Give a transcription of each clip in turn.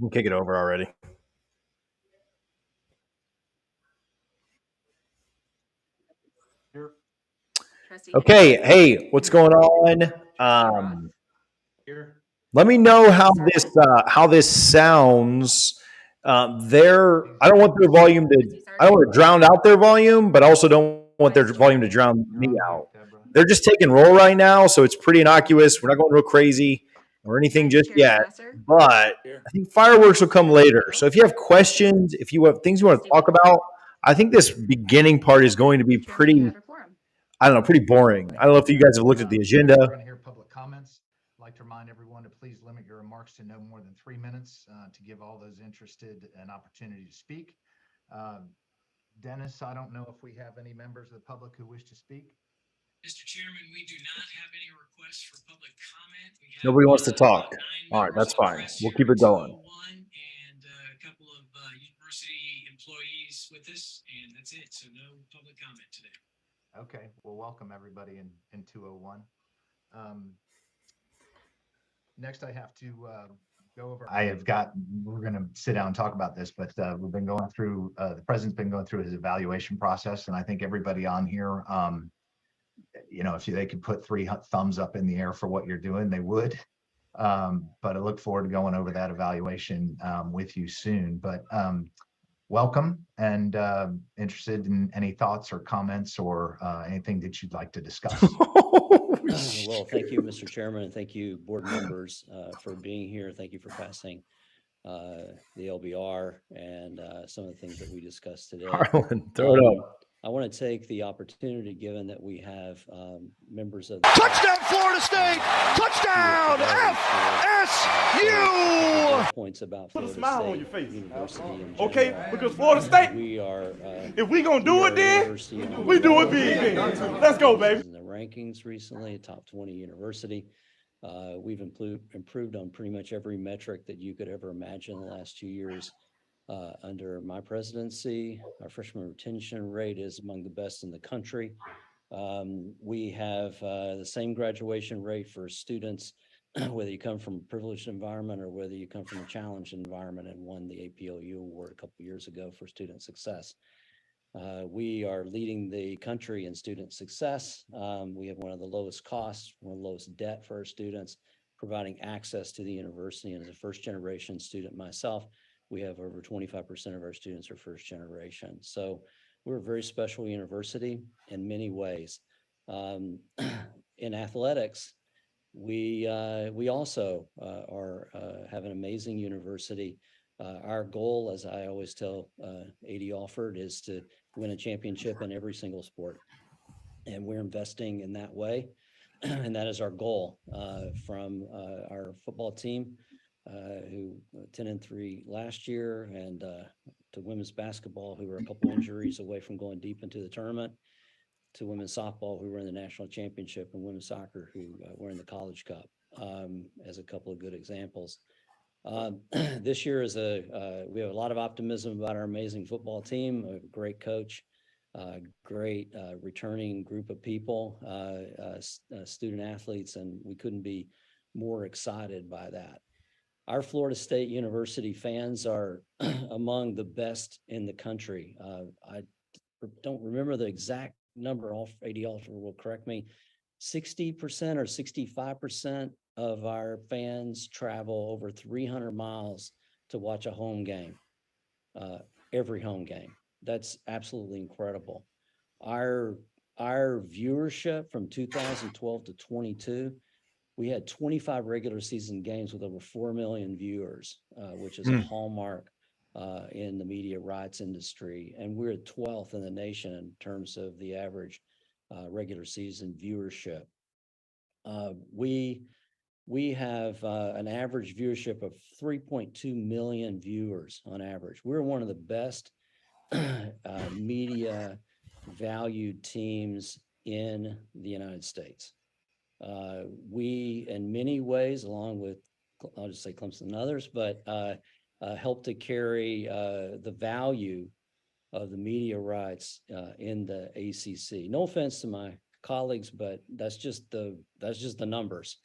We'll kick it over already. Okay, hey, what's going on? Let me know how this sounds. I don't want their volume to. I don't want to drown out their volume, but I also don't want their volume to drown me out. They're just taking roll right now, so it's pretty innocuous. We're not going real crazy or anything just yet. But I think fireworks will come later. So if you have questions, if you have things you want to talk about, I think this beginning part is going to be pretty. I don't know, pretty boring. I don't know if you guys have looked at the agenda. We're going to hear public comments. I'd like to remind everyone to please limit your remarks to no more than 3 minutes to give all those interested an opportunity to speak. Dennis, I don't know if we have any members of the public who wish to speak. Mr. Chairman, we do not have any requests for public comment. Nobody wants to talk. All right, that's fine. We'll keep it going. And a couple of university employees with us, and that's it. So no public comment today. Okay, well, welcome everybody in 201. Next, I have to go over. We're going to sit down and talk about this, but we've been going through, the president's been going through his evaluation process, and I think everybody on here, if they could put 3 thumbs up in the air for what you're doing, they would. But I look forward to going over that evaluation with you soon. But welcome, and interested in any thoughts or comments or anything that you'd like to discuss. Well, thank you, Mr. Chairman, and thank you, board members, for being here. Thank you for passing the LBR and some of the things that we discussed today. Harlan, throw it up. I want to take the opportunity, given that we have members of touchdown Florida State, touchdown FSU. Points about Put a Florida smile State on your face. University in Okay, general. because Florida State, we are. If we gonna do it, then we do it big. Let's go, baby. In the rankings recently, a top 20 university. We've improved on pretty much every metric that you could ever imagine in the last 2 years. Under my presidency, our freshman retention rate is among the best in the country. We have the same graduation rate for students, whether you come from a privileged environment or whether you come from a challenged environment, and won the APLU award a couple of years ago for student success. We are leading the country in student success. We have one of the lowest costs, one of the lowest debt for our students, providing access to the university. And as a first generation student myself, we have over 25% of our students are first generation. So we're a very special university in many ways. In athletics, we also have an amazing university. Our goal, as I always tell AD Alford, is to win a championship in every single sport. And we're investing in that way. And that is our goal from our football team, who 10-3 last year, and to women's basketball, who were a couple injuries away from going deep into the tournament, to women's softball, who were in the national championship, and women's soccer, who were in the College Cup, as a couple of good examples. This year we have a lot of optimism about our amazing football team, a great coach, great returning group of people, student athletes, and we couldn't be more excited by that. Our Florida State University fans are among the best in the country. I don't remember the exact number, AD Alford will correct me, 60% or 65% of our fans travel over 300 miles to watch a home game, every home game. That's absolutely incredible. Our viewership from 2012 to 22, we had 25 regular season games with over 4 million viewers, which is a hallmark in the media rights industry. And we're 12th in the nation in terms of the average regular season viewership. We have an average viewership of 3.2 million viewers on average. We're one of the best media valued teams in the United States. We, in many ways, along with, I'll just say Clemson and others, but help to carry the value of the media rights in the ACC. No offense to my colleagues, but that's just the numbers.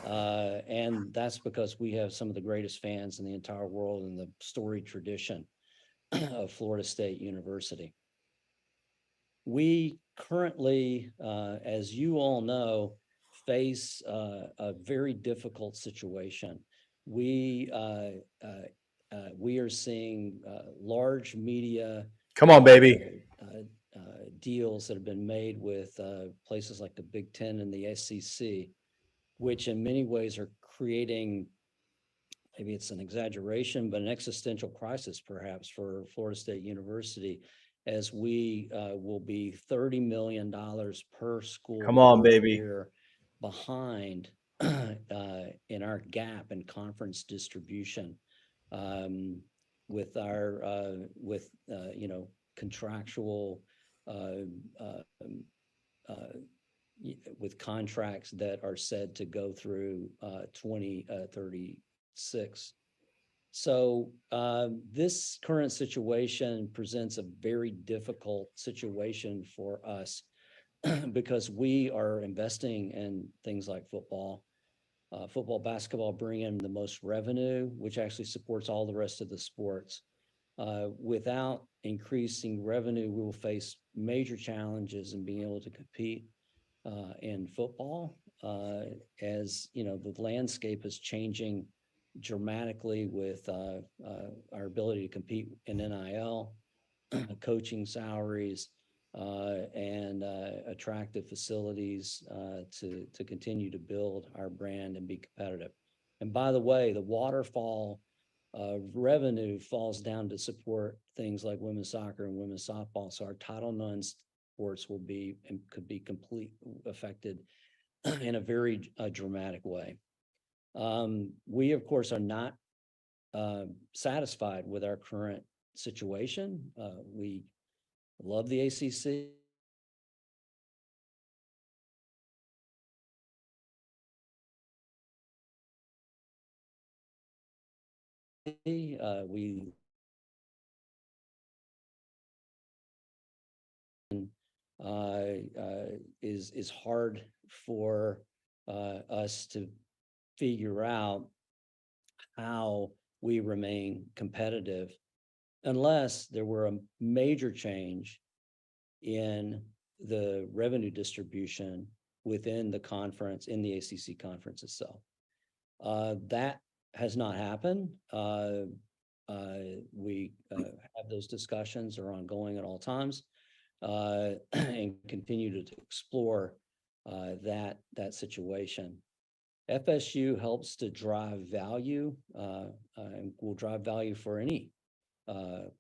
And that's because we have some of the greatest fans in the entire world in the storied tradition of Florida State University. We currently, as you all know, face a very difficult situation. We are seeing large media Come on, baby. deals that have been made with places like the Big Ten and the SEC, which in many ways are creating, maybe it's an exaggeration, but an existential crisis perhaps for Florida State University, as we will be $30 million per school Come on, per baby. year behind in our gap in conference distribution, with our contractual with contracts that are said to go through 2036. So this current situation presents a very difficult situation for us because we are investing in things like football, basketball, bring in the most revenue, which actually supports all the rest of the sports. Without increasing revenue, we will face major challenges in being able to compete in football. As you know, the landscape is changing dramatically with our ability to compete in NIL, coaching salaries, and attractive facilities to continue to build our brand and be competitive. And by the way, the waterfall of revenue falls down to support things like women's soccer and women's softball. So our Title IX sports will be and could be completely affected in a very dramatic way. We, of course, are not satisfied with our current situation. We love the ACC. We is hard for us to figure out how we remain competitive unless there were a major change in the revenue distribution within the conference, in the ACC conference itself. That has not happened. We have those discussions are ongoing at all times, and continue to explore that situation. FSU helps to drive value, and will drive value for any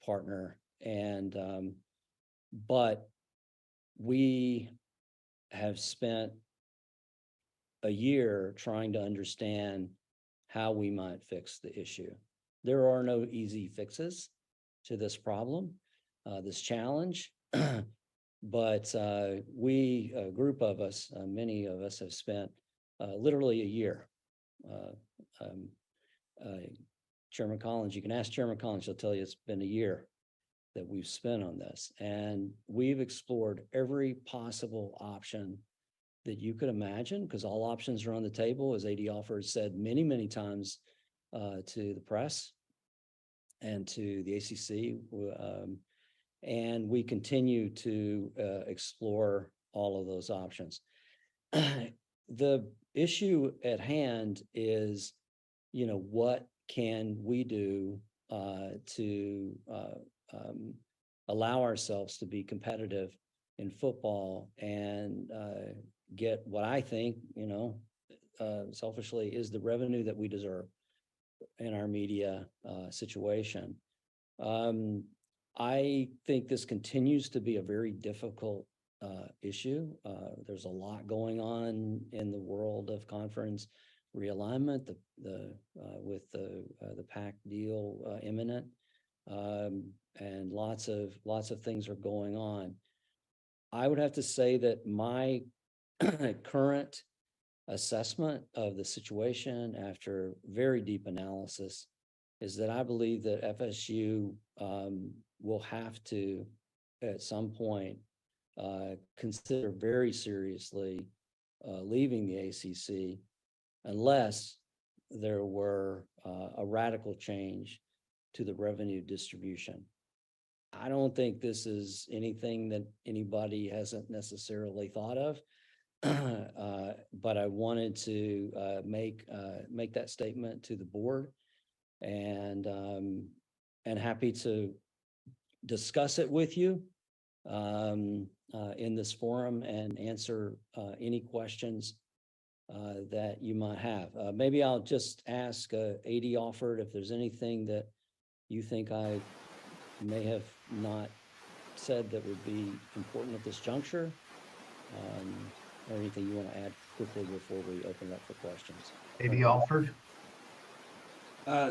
partner. And but we have spent a year trying to understand how we might fix the issue. There are no easy fixes to this problem, this challenge, but we, a group of us, many of us have spent literally a year. Chairman Collins, you can ask Chairman Collins, he'll tell you it's been a year that we've spent on this. And we've explored every possible option that you could imagine, because all options are on the table, as AD Alford said many, many times to the press and to the ACC. And we continue to explore all of those options. The issue at hand is, what can we do to allow ourselves to be competitive in football and get what I think, selfishly, is the revenue that we deserve in our media situation. I think this continues to be a very difficult issue. There's a lot going on in the world of conference realignment, with the PAC deal imminent, and lots of things are going on. I would have to say that my current assessment of the situation after very deep analysis is that I believe that FSU will have to, at some point, consider very seriously leaving the ACC, unless there were a radical change to the revenue distribution. I don't think this is anything that anybody hasn't necessarily thought of, but I wanted to make that statement to the board, and happy to discuss it with you in this forum and answer any questions that you might have. Maybe I'll just ask AD Alford if there's anything that you think I may have not said that would be important at this juncture, or anything you want to add quickly before we open up for questions. AD Alford?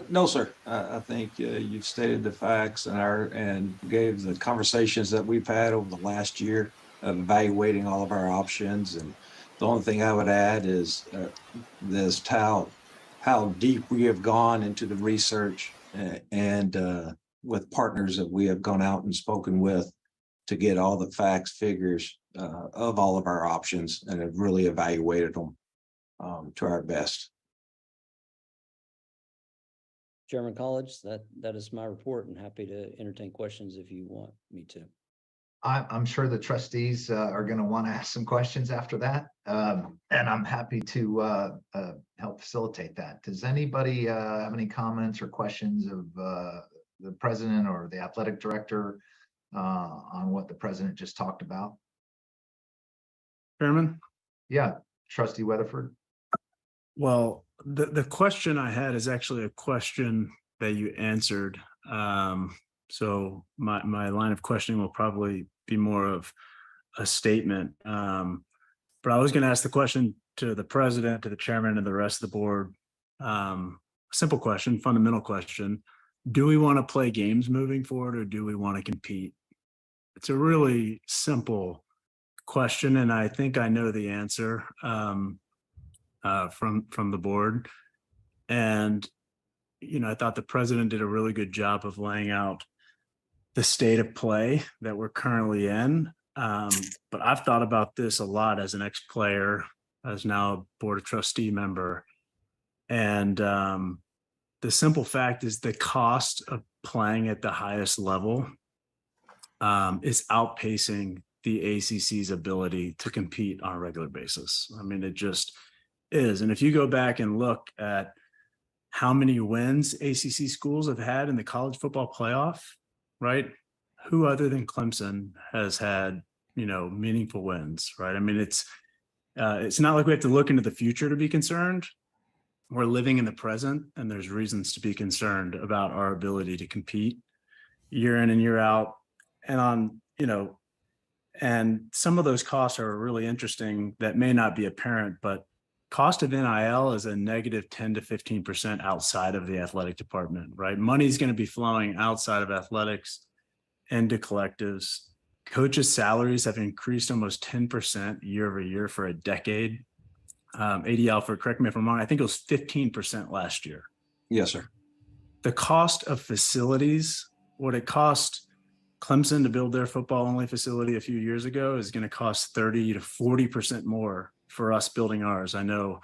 No, sir. I think you've stated the facts and gave the conversations that we've had over the last year of evaluating all of our options. And the only thing I would add is this how deep we have gone into the research and with partners that we have gone out and spoken with to get all the facts, figures of all of our options, and have really evaluated them to our best. Chairman College, that is my report, and happy to entertain questions if you want me to. I'm sure the trustees are going to want to ask some questions after that, and I'm happy to help facilitate that. Does anybody have any comments or questions of the president or the athletic director on what the president just talked about? Chairman? Yeah, Trustee Weatherford. Well, the question I had is actually a question that you answered. So my line of questioning will probably be more of a statement. But I was going to ask the question to the president, to the chairman, and the rest of the board. Simple question, fundamental question. Do we want to play games moving forward, or do we want to compete? It's a really simple question, and I think I know the answer from the board. And I thought the president did a really good job of laying out the state of play that we're currently in. But I've thought about this a lot as an ex-player, as now a board of trustee member. And the simple fact is the cost of playing at the highest level is outpacing the ACC's ability to compete on a regular basis. I mean, it just is. And if you go back and look at how many wins ACC schools have had in the college football playoff, right? Who other than Clemson has had, meaningful wins, right? I mean, it's not like we have to look into the future to be concerned. We're living in the present, and there's reasons to be concerned about our ability to compete year in and year out. And and some of those costs are really interesting that may not be apparent, but cost of NIL is a negative 10 to 15% outside of the athletic department, right? Money's going to be flowing outside of athletics into collectives. Coaches' salaries have increased almost 10% year over year for a decade. AD Alford, correct me if I'm wrong, I think it was 15% last year. Yes, sir. The cost of facilities, what it cost Clemson to build their football-only facility a few years ago is going to cost 30 to 40% more for us building ours. I know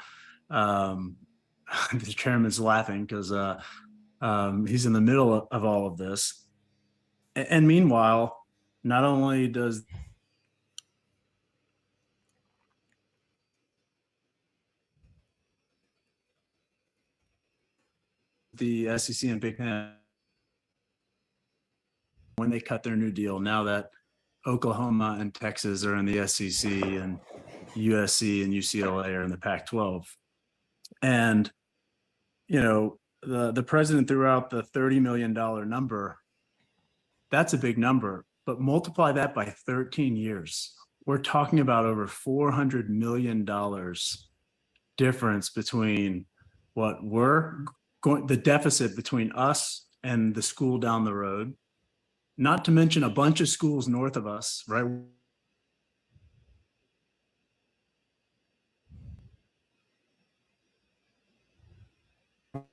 the chairman's laughing because he's in the middle of all of this. And meanwhile, not only does the SEC and Big Ten, when they cut their new deal, now that Oklahoma and Texas are in the SEC and USC and UCLA are in the Pac-12. And, the president threw out the $30 million number. That's a big number, but multiply that by 13 years. We're talking about over $400 million difference between what the deficit between us and the school down the road, not to mention a bunch of schools north of us, right?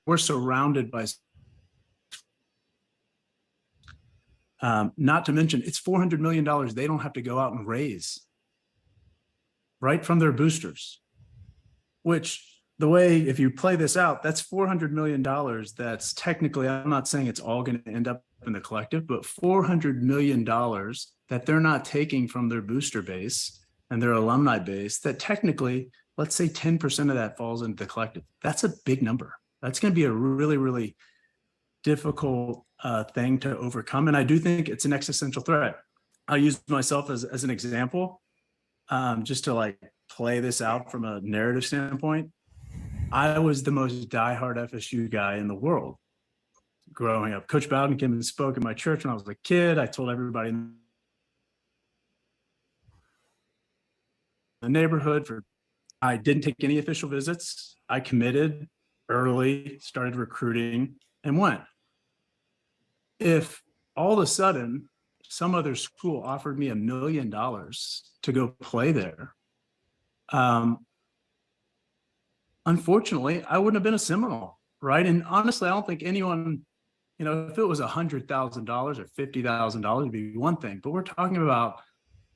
We're surrounded by, not to mention it's $400 million they don't have to go out and raise, right, from their boosters, which the way, if you play this out, that's $400 million. That's technically, I'm not saying it's all going to end up in the collective, but $400 million that they're not taking from their booster base and their alumni base, that technically, let's say 10% of that falls into the collective. That's a big number. That's going to be a really, really difficult thing to overcome. And I do think it's an existential threat. I'll use myself as an example, just to like play this out from a narrative standpoint. I was the most diehard FSU guy in the world growing up. Coach Bowden came and spoke at my church when I was a kid. I told everybody in the neighborhood. I didn't take any official visits. I committed early, started recruiting, and went. If all of a sudden some other school offered me $1 million to go play there, unfortunately, I wouldn't have been a Seminole, right? And honestly, I don't think anyone, if it was $100,000 or $50,000, it'd be one thing. But we're talking about,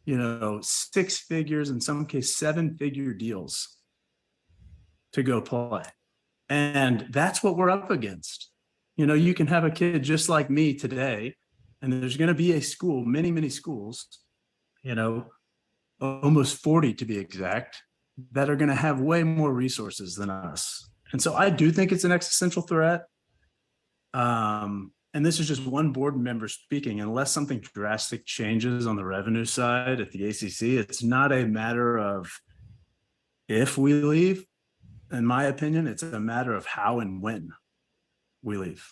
6 figures, in some case, 7-figure deals to go play. And that's what we're up against. You can have a kid just like me today, and there's going to be a school, many, many schools, almost 40 to be exact, that are going to have way more resources than us. And so I do think it's an existential threat. And this is just one board member speaking. Unless something drastic changes on the revenue side at the ACC, it's not a matter of if we leave. In my opinion, it's a matter of how and when we leave,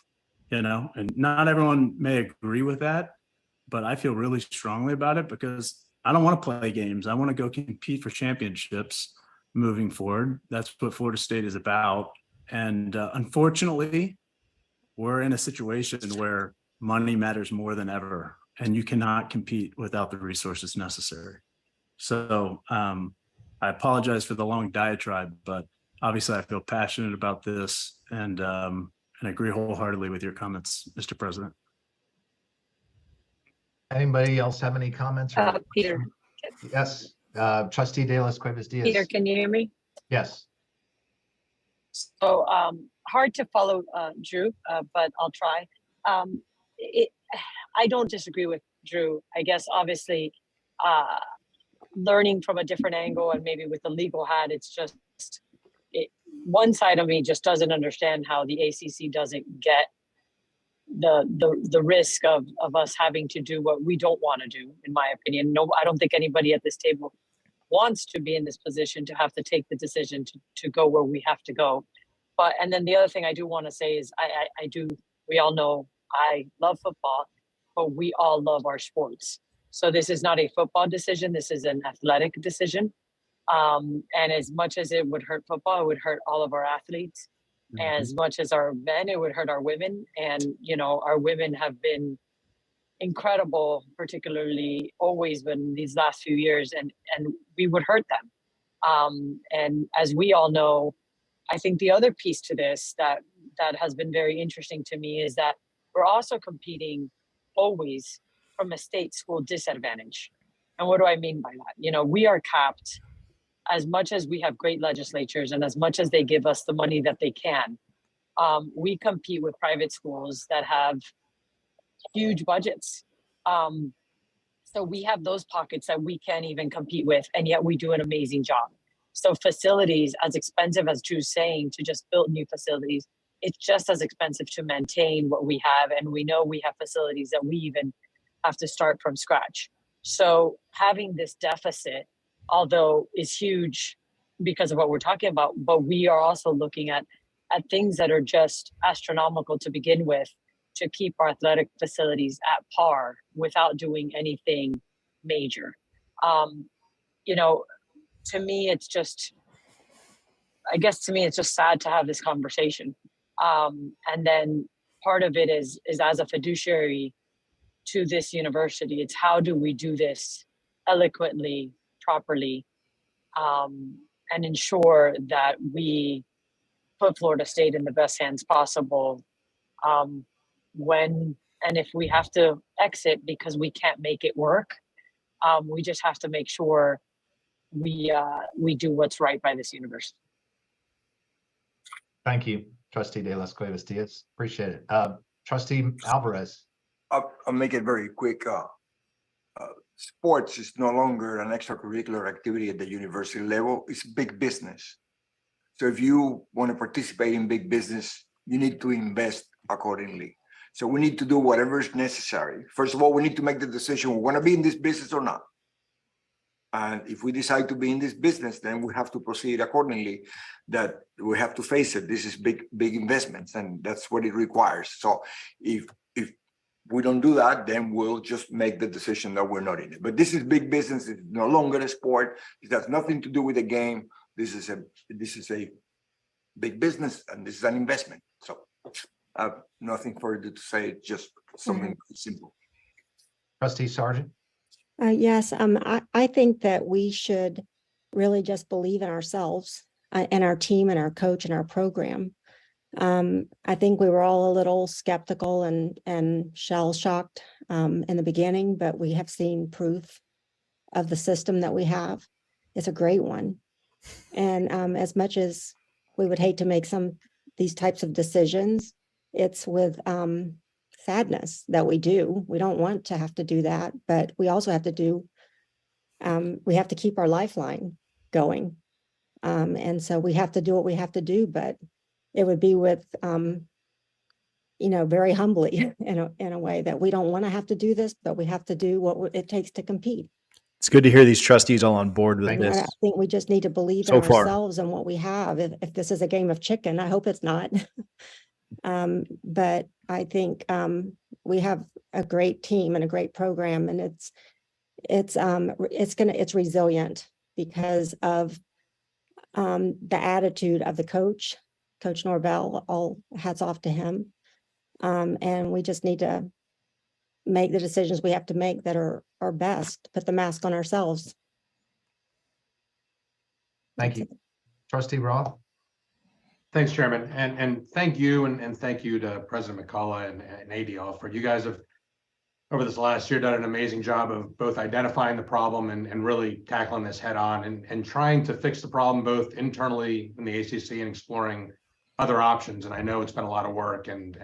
and not everyone may agree with that, but I feel really strongly about it because I don't want to play games. I want to go compete for championships moving forward. That's what Florida State is about. And unfortunately, we're in a situation where money matters more than ever, and you cannot compete without the resources necessary. So I apologize for the long diatribe, but obviously I feel passionate about this and agree wholeheartedly with your comments, Mr. President. Anybody else have any comments? Peter. Yes, Trustee De Las Cuevas Diaz. Peter, can you hear me? Yes. So hard to follow Drew, but I'll try. I don't disagree with Drew. I guess obviously learning from a different angle and maybe with the legal hat, it's just one side of me just doesn't understand how the ACC doesn't get the risk of us having to do what we don't want to do, in my opinion. No, I don't think anybody at this table wants to be in this position to have to take the decision to go where we have to go. But, and then the other thing I do want to say is we all know I love football, but we all love our sports. So this is not a football decision. This is an athletic decision. And as much as it would hurt football, it would hurt all of our athletes. Mm-hmm. As much as our men, it would hurt our women. And, our women have been incredible, particularly always been these last few years, and we would hurt them. And as we all know, I think the other piece to this that has been very interesting to me is that we're also competing always from a state school disadvantage. And what do I mean by that? We are capped. As much as we have great legislatures and as much as they give us the money that they can, we compete with private schools that have huge budgets. So we have those pockets that we can't even compete with, and yet we do an amazing job. So facilities, as expensive as Drew's saying, to just build new facilities, it's just as expensive to maintain what we have. And we know we have facilities that we even have to start from scratch. So having this deficit, although is huge because of what we're talking about, but we are also looking at things that are just astronomical to begin with to keep our athletic facilities at par without doing anything major. To me, it's just sad to have this conversation. And then part of it is as a fiduciary to this university, it's how do we do this eloquently, properly, and ensure that we put Florida State in the best hands possible when and if we have to exit because we can't make it work. We just have to make sure we do what's right by this university. Thank you, Trustee De Las Cuevas Diaz. Appreciate it. Trustee Alvarez. I'll make it very quick. Sports is no longer an extracurricular activity at the university level. It's big business. So if you want to participate in big business, you need to invest accordingly. So we need to do whatever is necessary. First of all, we need to make the decision, we want to be in this business or not. And if we decide to be in this business, then we have to proceed accordingly, that we have to face it. This is big investments, and that's what it requires. So if we don't do that, then we'll just make the decision that we're not in it. But this is big business. It's no longer a sport. It has nothing to do with the game. This is a big business, and this is an investment. So I have nothing further to say, just something simple. Trustee Sargent. Yes, I think that we should really just believe in ourselves and our team and our coach and our program. I think we were all a little skeptical and shell shocked in the beginning, but we have seen proof of the system that we have. It's a great one. And as much as we would hate to make these types of decisions, it's with sadness that we do. We don't want to have to do that, but we also have to we have to keep our lifeline going. And so we have to do what we have to do, but it would be with, very humbly in a way that we don't want to have to do this, but we have to do what it takes to compete. It's good to hear these trustees all on board with this. I think we just need to believe in ourselves and what we have. If this is a game of chicken, I hope it's not. But I think we have a great team and a great program, and it's resilient because of the attitude of the coach, Coach Norvell. All hats off to him. And we just need to make the decisions we have to make that are best, put the mask on ourselves. Thank you. Trustee Roth. Thanks, Chairman. And thank you. And thank you to President McCullough and AD Alford. You guys have, over this last year, done an amazing job of both identifying the problem and really tackling this head on and trying to fix the problem both internally in the ACC and exploring other options. And I know it's been a lot of work, and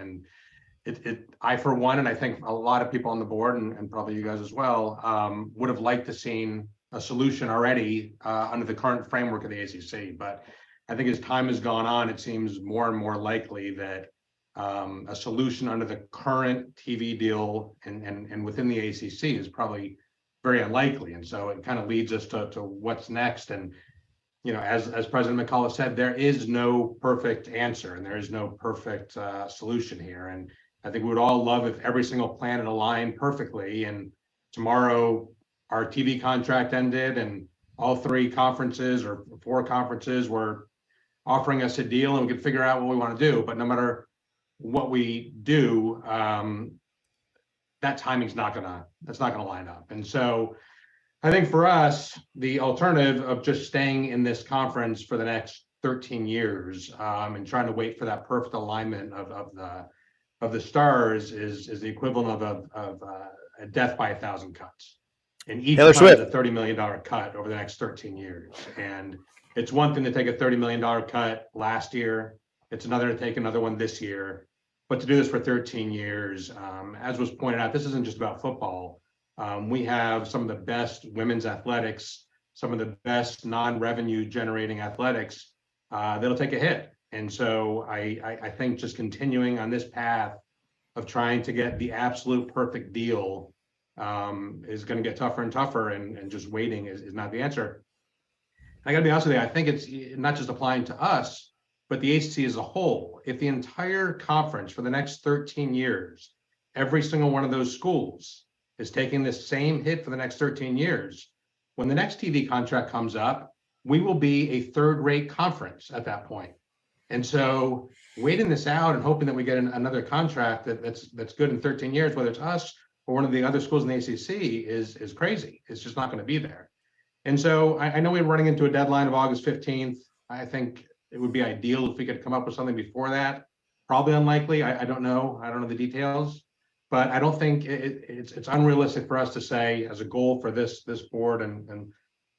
I, for one, and I think a lot of people on the board and probably you guys as well, would have liked to seen a solution already under the current framework of the ACC. But I think as time has gone on, it seems more and more likely that a solution under the current TV deal and within the ACC is probably very unlikely. And so it kind of leads us to what's next. And, as President McCullough said, there is no perfect answer and there is no perfect solution here. And I think we would all love if every single planet aligned perfectly, and tomorrow our TV contract ended and all 3 conferences or 4 conferences were offering us a deal and we could figure out what we want to do. But no matter what we do, that timing's that's not gonna line up. And so I think for us, the alternative of just staying in this conference for the next 13 years and trying to wait for that perfect alignment of the stars is the equivalent of a death by 1,000 cuts. And each cut is a $30 million cut over the next 13 years. And it's one thing to take a $30 million cut last year. It's another to take another one this year. But to do this for 13 years, as was pointed out, this isn't just about football. We have some of the best women's athletics, some of the best non-revenue generating athletics that'll take a hit. And so I think just continuing on this path of trying to get the absolute perfect deal is going to get tougher and tougher, and just waiting is not the answer. I got to be honest with you, I think it's not just applying to us, but the ACC as a whole. If the entire conference for the next 13 years, every single one of those schools is taking this same hit for the next 13 years, when the next TV contract comes up, we will be a third-rate conference at that point. And so waiting this out and hoping that we get another contract that's good in 13 years, whether it's us or one of the other schools in the ACC, is crazy. It's just not going to be there. And so I know we're running into a deadline of August 15th. I think it would be ideal if we could come up with something before that. Probably unlikely. I don't know. I don't know the details, but I don't think it's unrealistic for us to say as a goal for this board and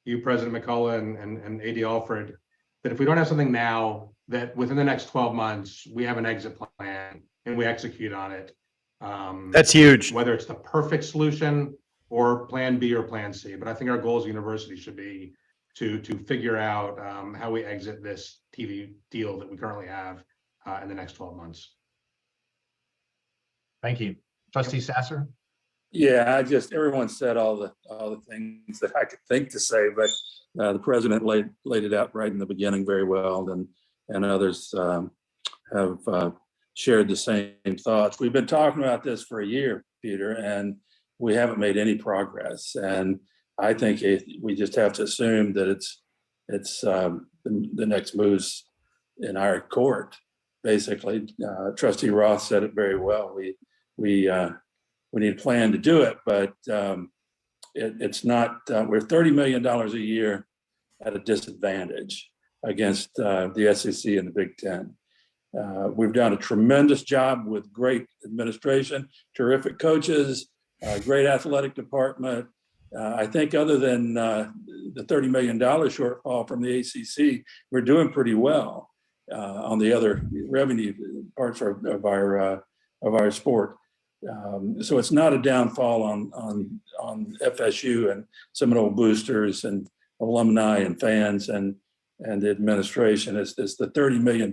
you, President McCullough, and AD Alford, that if we don't have something now, that within the next 12 months, we have an exit plan and we execute on it. That's huge. Whether it's the perfect solution or plan B or plan C, but I think our goal as a university should be to figure out how we exit this TV deal that we currently have in the next 12 months. Thank you. Trustee Sasser? Yeah, everyone said all the things that I could think to say, but the president laid it out right in the beginning very well, and others have shared the same thoughts. We've been talking about this for a year, Peter, and we haven't made any progress. And I think we just have to assume that it's the next moves in our court. Basically, Trustee Roth said it very well. We need a plan to do it, but it's not. We're $30 million a year at a disadvantage against the SEC and the Big Ten. We've done a tremendous job with great administration, terrific coaches, great athletic department. I think other than the $30 million shortfall from the ACC, we're doing pretty well on the other revenue parts of our sport. So it's not a downfall on FSU and Seminole boosters and alumni and fans and the administration. It's the $30 million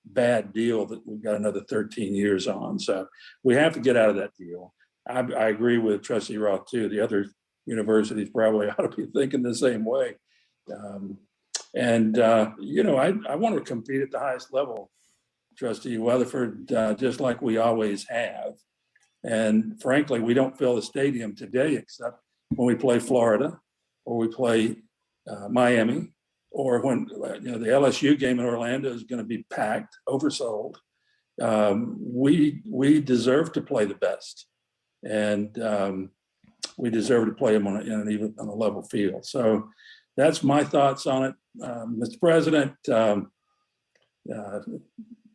bad deal that we've got another 13 years on. So we have to get out of that deal. I agree with Trustee Roth too. The other universities probably ought to be thinking the same way. I want to compete at the highest level, Trustee Weatherford, just like we always have. And frankly, we don't fill the stadium today except when we play Florida or we play Miami, or when the LSU game in Orlando is going to be packed, oversold. We deserve to play the best, and we deserve to play them on a level field. So that's my thoughts on it, Mr. President.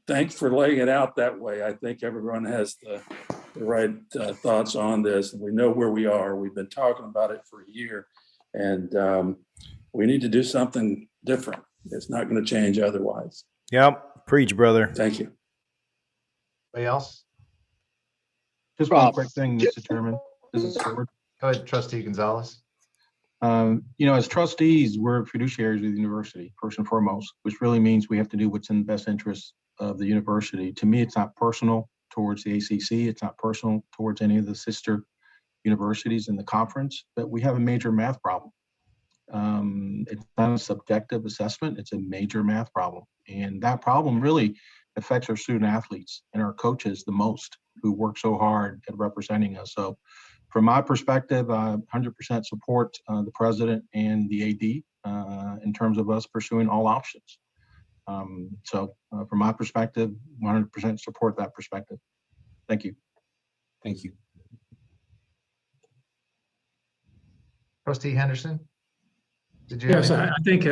Thanks for laying it out that way. I think everyone has the right thoughts on this, and we know where we are. We've been talking about it for a year, and we need to do something different. It's not going to change otherwise. Yep. Preach, brother. Thank you. Anybody else? Just one quick thing, Mr. Chairman. This is Stuart. Go ahead, Trustee Gonzalez. As trustees, we're fiduciaries of the university, first and foremost, which really means we have to do what's in the best interest of the university. To me, it's not personal towards the ACC. It's not personal towards any of the sister universities in the conference, but we have a major math problem. It's not a subjective assessment. It's a major math problem. And that problem really affects our student athletes and our coaches the most, who work so hard at representing us. So from my perspective, I 100% support the president and the AD in terms of us pursuing all options. From my perspective, 100% support that perspective. Thank you. Thank you. Trustee Henderson? Yes, I think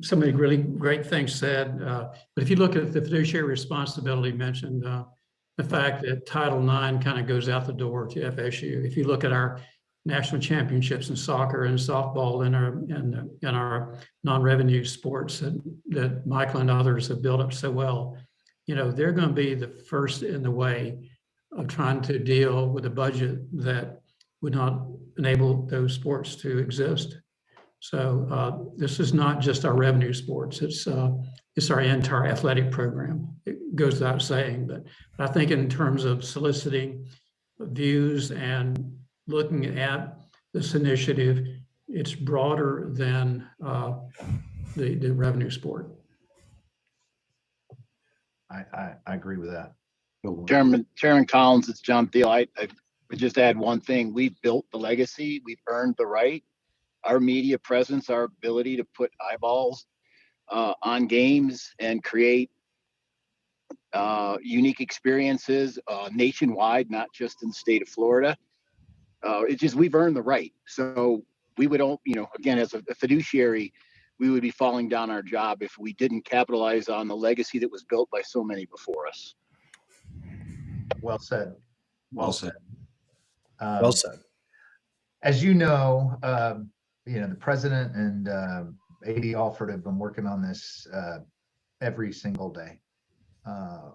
so many really great things said. But if you look at the fiduciary responsibility mentioned, the fact that Title IX kind of goes out the door to FSU. If you look at our national championships in soccer and softball and our non-revenue sports that Michael and others have built up so well, they're going to be the first in the way of trying to deal with a budget that would not enable those sports to exist. So this is not just our revenue sports, it's our entire athletic program. It goes without saying, but I think in terms of soliciting views and looking at this initiative, it's broader than the revenue sport. I agree with that. Chairman Collins, it's John Thiel. I would just add one thing. We've built the legacy. We've earned the right. Our media presence, our ability to put eyeballs on games and create unique experiences nationwide, not just in the state of Florida. It's just, we've earned the right. So we would, again, as a fiduciary, we would be falling down our job if we didn't capitalize on the legacy that was built by so many before us. Well said. Well said. Well said. As you know, the president and AD Alford have been working on this every single day. And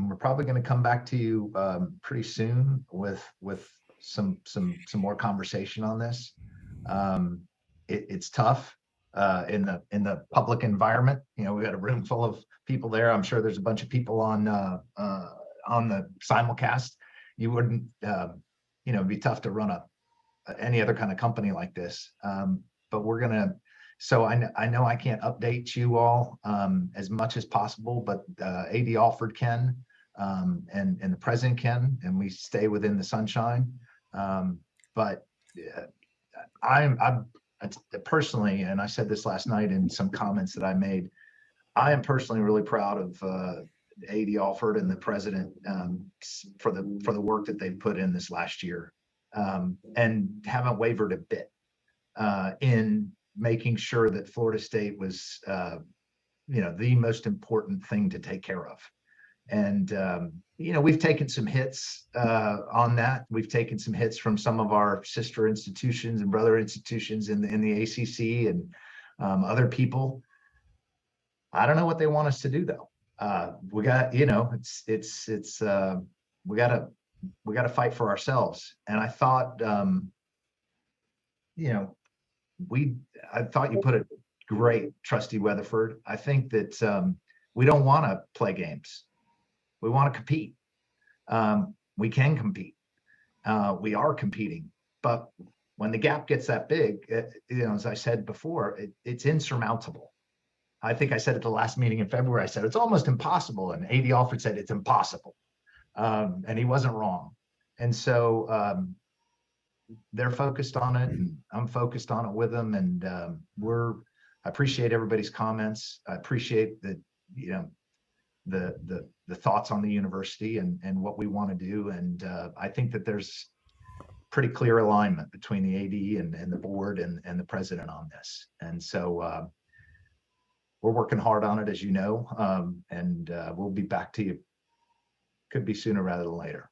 we're probably going to come back to you pretty soon with some more conversation on this. It's tough in the public environment. You know, we got a room full of people there. I'm sure there's a bunch of people on the simulcast. You wouldn't, it'd be tough to run any other kind of company like this. But we're gonna. So I know I can't update you all as much as possible, but AD Alford can, and the president can, and we stay within the sunshine. But I'm personally, and I said this last night in some comments that I made, I am personally really proud of AD Alford and the president for the work that they've put in this last year, and haven't wavered a bit in making sure that Florida State was, the most important thing to take care of. And, we've taken some hits on that. We've taken some hits from some of our sister institutions and brother institutions in the ACC and other people. I don't know what they want us to do though. We got, we got to fight for ourselves. And I thought, I thought you put it great, Trustee Weatherford. I think that we don't want to play games. We want to compete. We can compete. We are competing. But when the gap gets that big, as I said before, it's insurmountable. I think I said at the last meeting in February, I said, it's almost impossible. And AD Alford said, it's impossible. And he wasn't wrong. And so they're focused on it, and I'm focused on it with them. And I appreciate everybody's comments. I appreciate the thoughts on the university and what we want to do. And I think that there's pretty clear alignment between the AD and the board and the president on this. And so we're working hard on it, as you know, and we'll be back to you. Could be sooner rather than later.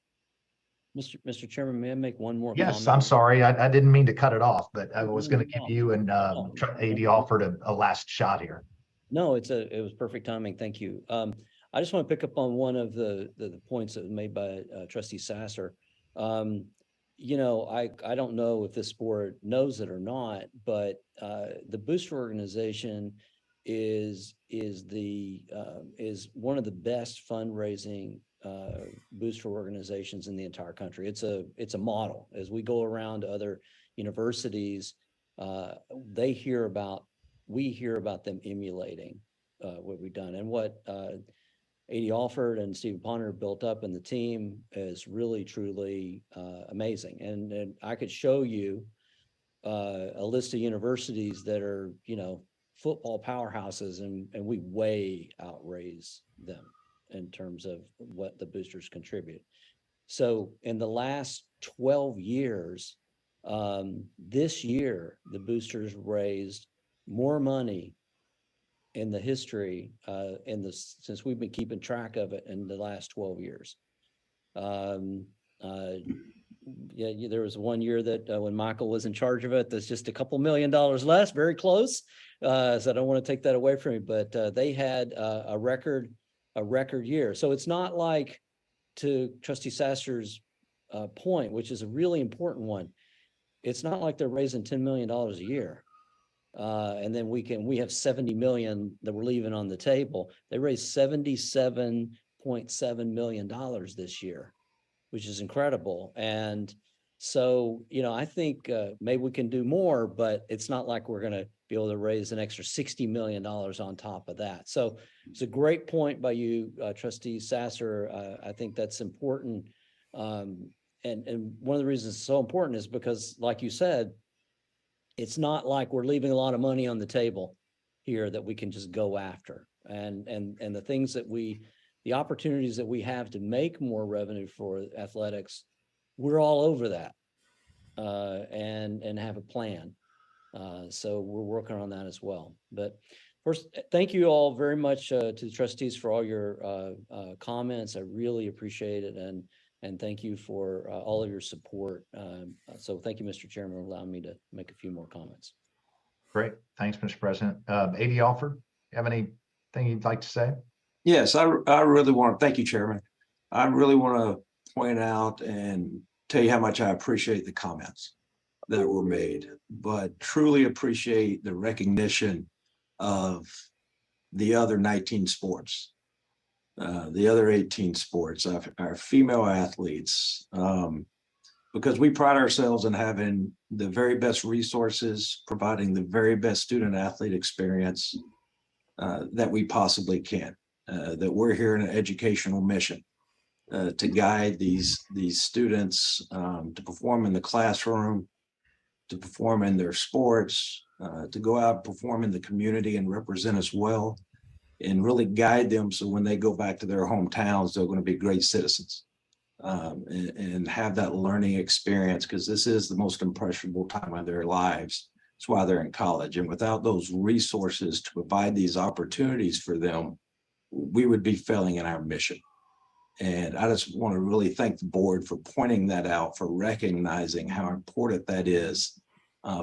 Mr. Chairman, may I make one more Yes, comment? I'm sorry. I didn't mean to cut it off, but I was going to give you and AD Alford a last shot here. No, it was perfect timing. Thank you. I just want to pick up on one of the points that was made by Trustee Sasser. I don't know if this board knows it or not, but the booster organization is one of the best fundraising booster organizations in the entire country. It's a model. As we go around to other universities, we hear about them emulating what we've done, and what AD Alford and Stephen Ponder built up in the team is really truly amazing. And I could show you a list of universities that are football powerhouses, and we way outraise them in terms of what the boosters contribute. So in the last 12 years, this year, the boosters raised more money in the history since we've been keeping track of it in the last 12 years. There was one year that when Michael was in charge of it, there's just a couple $1 million less, very close. So I don't want to take that away from you, but they had a record year. So it's not like, to Trustee Sasser's point, which is a really important one, it's not like they're raising $10 million a year. And then we have 70 million that we're leaving on the table. They raised $77.7 million this year, which is incredible. And so, I think maybe we can do more, but it's not like we're going to be able to raise an extra $60 million on top of that. So it's a great point by you, Trustee Sasser. I think that's important. And one of the reasons it's so important is because, like you said, it's not like we're leaving a lot of money on the table here that we can just go after. And the things that the opportunities that we have to make more revenue for athletics, we're all over that and have a plan. So we're working on that as well. But first, thank you all very much to the trustees for all your comments. I really appreciate it. And thank you for all of your support. So thank you, Mr. Chairman, for allowing me to make a few more comments. Great. Thanks, Mr. President. AD Alford, you have anything you'd like to say? Yes, I really want to, thank you, Chairman. I really want to point out and tell you how much I appreciate the comments that were made, but truly appreciate the recognition of the other 19 sports, the other 18 sports, our female athletes, because we pride ourselves in having the very best resources, providing the very best student athlete experience that we possibly can, that we're here in an educational mission to guide these students to perform in the classroom, to perform in their sports, to go out and perform in the community and represent us well, and really guide them so when they go back to their hometowns, they're going to be great citizens and have that learning experience, because this is the most impressionable time of their lives. That's why they're in college. And without those resources to provide these opportunities for them, we would be failing in our mission. And I just want to really thank the board for pointing that out, for recognizing how important that is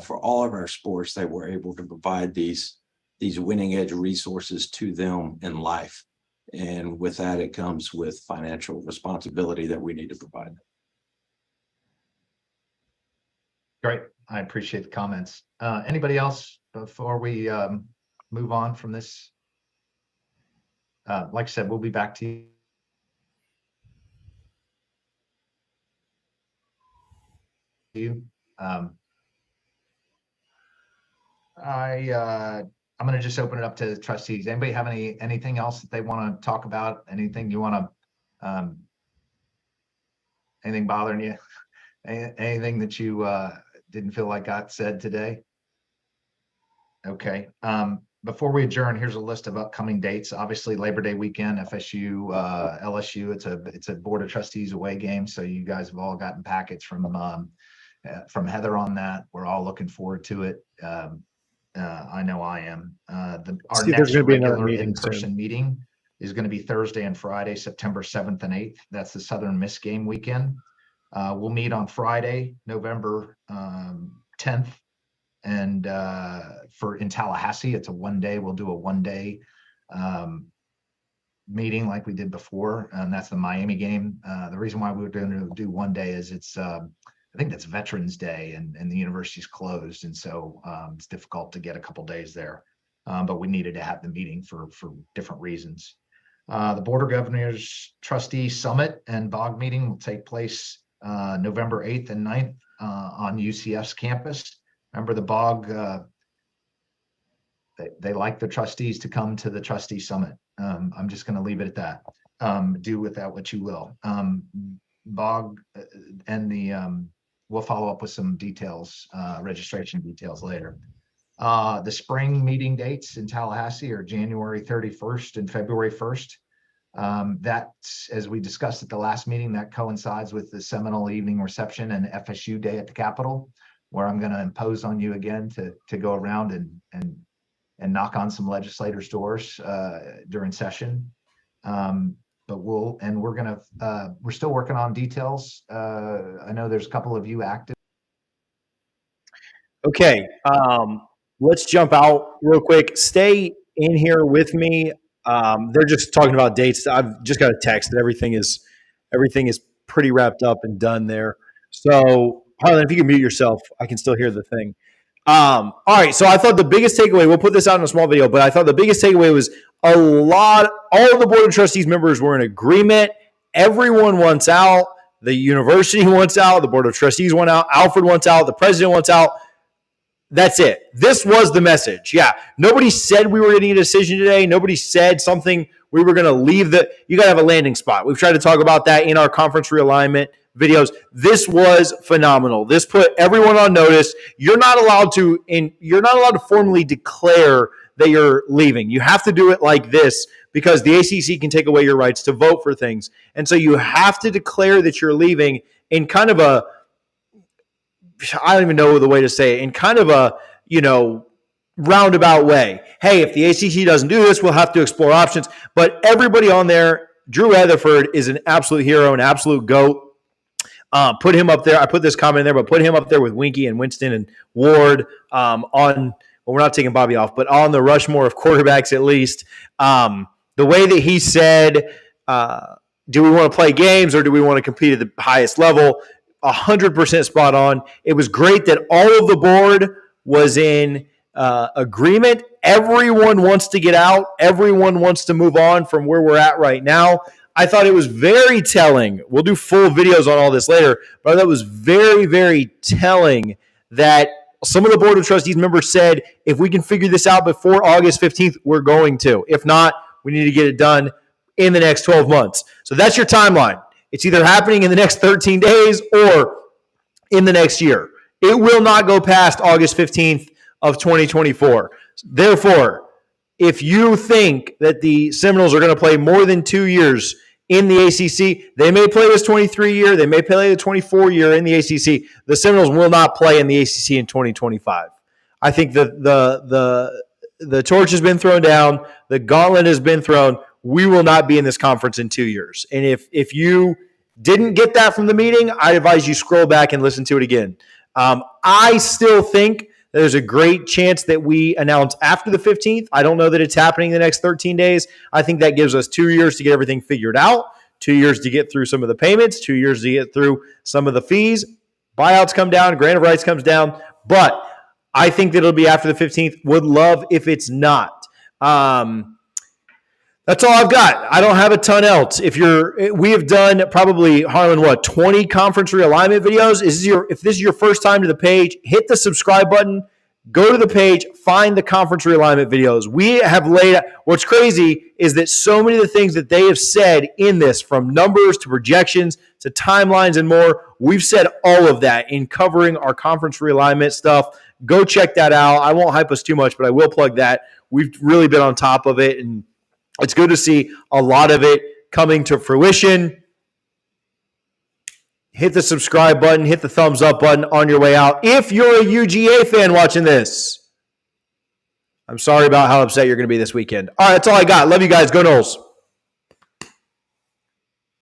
for all of our sports, that we're able to provide these winning edge resources to them in life. And with that, it comes with financial responsibility that we need to provide. Great. I appreciate the comments. Anybody else before we move on from this? Like I said, we'll be back to you. I'm going to just open it up to the trustees. Anybody have anything else that they want to talk about? Anything you want to, anything bothering you? Anything that you didn't feel like got said today? Okay. Before we adjourn, here's a list of upcoming dates. Obviously, Labor Day weekend, FSU, LSU. It's a Board of Trustees away game, so you guys have all gotten packets from Heather on that. We're all looking forward to it. I know I am. Our next regular in-person meeting is going to be Thursday and Friday, September 7th and 8th. That's the Southern Miss game weekend. We'll meet on Friday, November 10th, and in Tallahassee. It's a one-day. We'll do a one-day meeting like we did before, and that's the Miami game. The reason why we were going to do one day is it's I think that's Veterans Day, and the university's closed, and so it's difficult to get a couple days there. But we needed to have the meeting for different reasons. The Board of Governors Trustee Summit and BOG meeting will take place November 8th and 9th on UCF's campus. Remember, the BOG, they like the trustees to come to the Trustee Summit. I'm just going to leave it at that. Do with that what you will. BOG and we'll follow up with some details, registration details later. The spring meeting dates in Tallahassee are January 31st and February 1st. That's, as we discussed at the last meeting, that coincides with the Seminole evening reception and FSU Day at the Capitol, where I'm going to impose on you again to go around and knock on some legislators' doors during session. But we're still working on details. I know there's a couple of you active. Okay, let's jump out real quick. Stay in here with me. They're just talking about dates. I've just got a text that everything is pretty wrapped up and done there. So Harlan, if you can mute yourself, I can still hear the thing. All right, so I thought the biggest takeaway, we'll put this out in a small video, but I thought the biggest takeaway was all of the Board of Trustees members were in agreement. Everyone wants out. The university wants out. The Board of Trustees want out. Alford wants out. The president wants out. That's it. This was the message. Yeah. Nobody said we were getting a decision today. Nobody said something we were going to leave you got to have a landing spot. We've tried to talk about that in our conference realignment videos. This was phenomenal. This put everyone on notice. You're not allowed to formally declare that you're leaving. You have to do it like this because the ACC can take away your rights to vote for things. And so you have to declare that you're leaving in kind of a, I don't even know the way to say it, in kind of a, roundabout way. Hey, if the ACC doesn't do this, we'll have to explore options. But everybody on there, Drew Rutherford is an absolute hero, an absolute GOAT. Put him up there. I put this comment in there, but put him up there with Winky and Winston and Ward on we're not taking Bobby off, but on the Rushmore of quarterbacks at least. The way that he said, do we want to play games or do we want to compete at the highest level? 100% spot on. It was great that all of the board was in agreement. Everyone wants to get out. Everyone wants to move on from where we're at right now. I thought it was very telling. We'll do full videos on all this later, but I thought it was very, very telling that some of the Board of Trustees members said, if we can figure this out before August 15th, we're going to. If not, we need to get it done in the next 12 months. So that's your timeline. It's either happening in the next 13 days or in the next year. It will not go past August 15th of 2024. Therefore, if you think that the Seminoles are going to play more than 2 years in the ACC, they may play this 23 year, they may play the 24 year in the ACC. The Seminoles will not play in the ACC in 2025. I think the torch has been thrown down, the gauntlet has been thrown. We will not be in this conference in 2 years. And if you didn't get that from the meeting, I advise you scroll back and listen to it again. I still think there's a great chance that we announce after the 15th. I don't know that it's happening in the next 13 days. I think that gives us 2 years to get everything figured out, 2 years to get through some of the payments, 2 years to get through some of the fees. Buyouts come down, grant of rights comes down. But I think that it'll be after the 15th. Would love if it's not. That's all I've got. I don't have a ton else. We have done probably, Harlan, 20 conference realignment videos. If this is your first time to the page, hit the subscribe button, go to the page, find the conference realignment videos. We have laid out, what's crazy is that so many of the things that they have said in this, from numbers to projections to timelines and more, we've said all of that in covering our conference realignment stuff. Go check that out. I won't hype us too much, but I will plug that. We've really been on top of it, and it's good to see a lot of it coming to fruition. Hit the subscribe button, hit the thumbs up button on your way out. If you're a UGA fan watching this, I'm sorry about how upset you're going to be this weekend. All right, that's all I got. Love you guys. Go Noles.